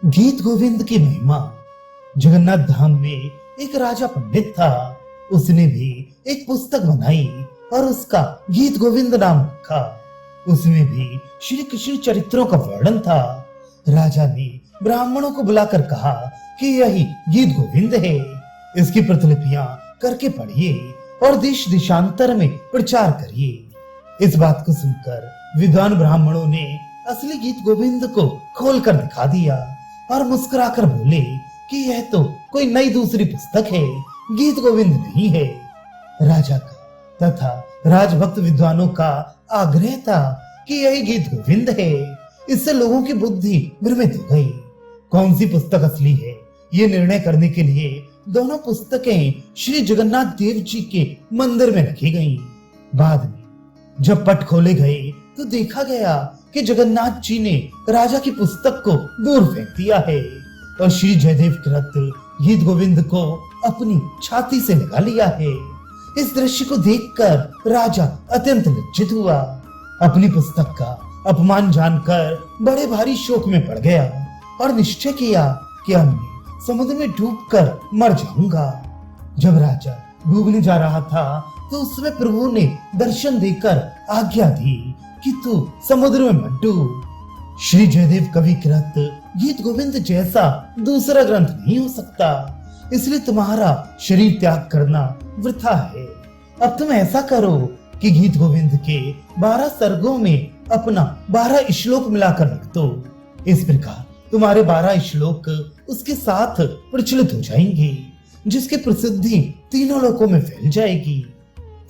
गीत गोविंद की महिमा। जगन्नाथ धाम में एक राजा पंडित था। उसने भी एक पुस्तक बनाई और उसका गीत गोविंद नाम रखा। उसमें भी श्री कृष्ण चरित्रों का वर्णन था। राजा ने ब्राह्मणों को बुलाकर कहा कि यही गीत गोविंद है, इसकी प्रतिलिपियां करके पढ़िए और देश देशांतर में प्रचार करिए। इस बात को सुनकर विद्वान ब्राह्मणों ने असली गीत गोविंद को खोलकर दिखा दिया और मुस्कुराकर बोले कि यह तो कोई नई दूसरी पुस्तक है, गीत गोविंद नहीं है। राजा का तथा राजभक्त विद्वानों का आग्रह था कि यही गीत गोविंद है। इससे लोगों की बुद्धि भ्रमित हो गई। कौन सी पुस्तक असली है, ये निर्णय करने के लिए दोनों पुस्तकें श्री जगन्नाथ देव जी के मंदिर में रखी गईं। बाद में जब पट खोले गए तो देखा गया कि जगन्नाथ जी ने राजा की पुस्तक को दूर फेंक दिया है और श्री जयदेव कृत गीत गोविंद को अपनी छाती से लगा लिया है। इस दृश्य को देखकर राजा अत्यंत लज्जित हुआ। अपनी पुस्तक का अपमान जानकर बड़े भारी शोक में पड़ गया और निश्चय किया कि अब मैं समुद्र में डूबकर मर जाऊंगा। जब राजा डूबने जा रहा था तो उसमें प्रभु ने दर्शन देकर आज्ञा दी कि तू समुद्र में मत डूब। श्री जयदेव कवि कृत गीत गोविंद जैसा दूसरा ग्रंथ नहीं हो सकता, इसलिए तुम्हारा शरीर त्याग करना वृथा है। अब तुम ऐसा करो कि गीत गोविंद के 12 सर्गों में अपना 12 श्लोक मिलाकर रख दो। इस प्रकार तुम्हारे 12 श्लोक उसके साथ प्रचलित हो जाएंगे, जिसकी प्रसिद्धि तीनों लोकों में फैल जाएगी।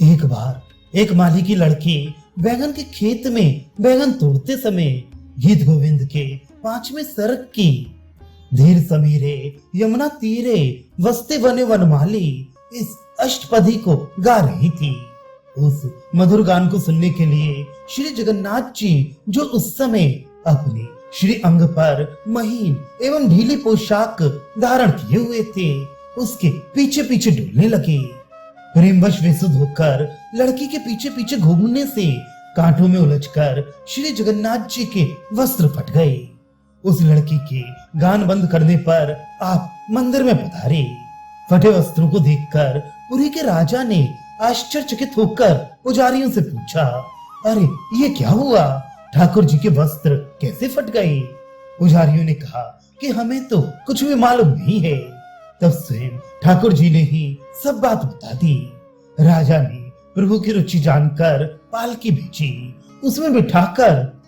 एक बार एक माली की लड़की बैगन के खेत में बैगन तोड़ते समय गीत गोविंद के 5वें सर्ग की धीर समीरे यमुना तीरे वसते वने वनमाली इस अष्टपदी को गा रही थी। उस मधुर गान को सुनने के लिए श्री जगन्नाथ जी, जो उस समय अपने श्री अंग पर महीन एवं ढीली पोशाक धारण किए हुए थे, उसके पीछे पीछे डोलने लगे। प्रेमवश विशुद्ध होकर लड़की के पीछे पीछे घूमने से कांटों में उलझकर श्री जगन्नाथ जी के वस्त्र फट गए। उस लड़की के गान बंद करने पर आप मंदिर में पधारे। फटे वस्त्रों को देखकर पुरी के राजा ने आश्चर्यचकित होकर पुजारियों से पूछा, अरे ये क्या हुआ, ठाकुर जी के वस्त्र कैसे फट गए? पुजारियों ने कहा कि हमें तो कुछ भी मालूम नहीं है। तब स्वयं ठाकुर जी ने ही सब बात बता दी। राजा ने प्रभु की रुचि जानकर पालकी भेजी, उसमें बिठाकर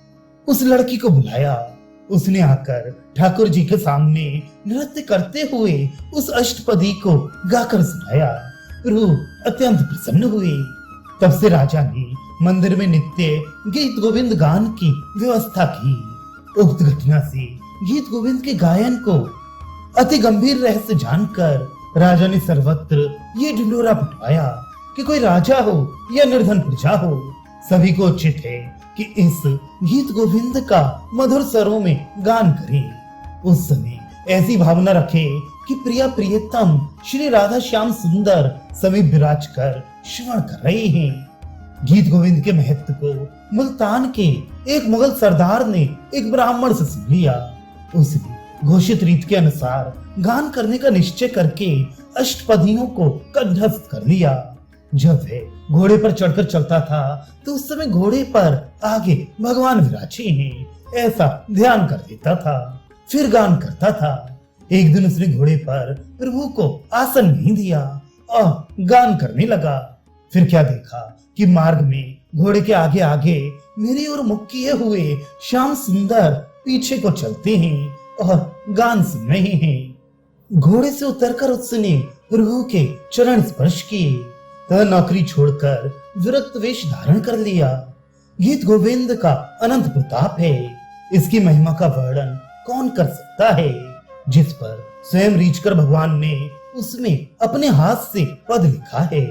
उस लड़की को बुलाया। उसने आकर ठाकुर जी के सामने नृत्य करते हुए उस अष्टपदी को गाकर सुनाया। प्रभु अत्यंत प्रसन्न हुए। तब से राजा ने मंदिर में नित्य गीत गोविंद गान की व्यवस्था की। उक्त घटना से गीत गोविंद के गायन को अति गंभीर रहस्य जानकर राजा ने सर्वत्र ये ढिंढोरा पिटवाया कि कोई राजा हो या निर्धन प्रजा हो, सभी को उचित है कि इस गीत गोविंद का मधुर स्वरों में गान करें। उस समय ऐसी भावना रखे कि प्रिया प्रियतम श्री राधा श्याम सुंदर समीप विराज कर श्रवण कर रहे हैं। गीत गोविंद के महत्व को मुल्तान के एक मुगल सरदार ने एक ब्राह्मण से सुन लिया। उसने घोषित रीत के अनुसार गान करने का निश्चय करके अष्टपदियों को कंठस्थ कर लिया। जब वह घोड़े पर चढ़कर चलता था तो उस समय घोड़े पर आगे भगवान विराजे हैं, ऐसा ध्यान कर देता था, फिर गान करता था। एक दिन उसने घोड़े पर प्रभु को आसन नहीं दिया और गान करने लगा। फिर क्या देखा कि मार्ग में घोड़े के आगे आगे मेरी ओर मुख किए हुए श्याम सुंदर पीछे को चलते हैं और गान सुन रहे हैं। घोड़े से उतरकर उसने प्रभु के चरण स्पर्श किए, तब नौकरी छोड़कर विरक्त वेश धारण कर लिया। गीत गोविंद का अनंत प्रताप है, इसकी महिमा का वर्णन कौन कर सकता है, जिस पर स्वयं रीझकर भगवान ने उसमें अपने हाथ से पद लिखा है।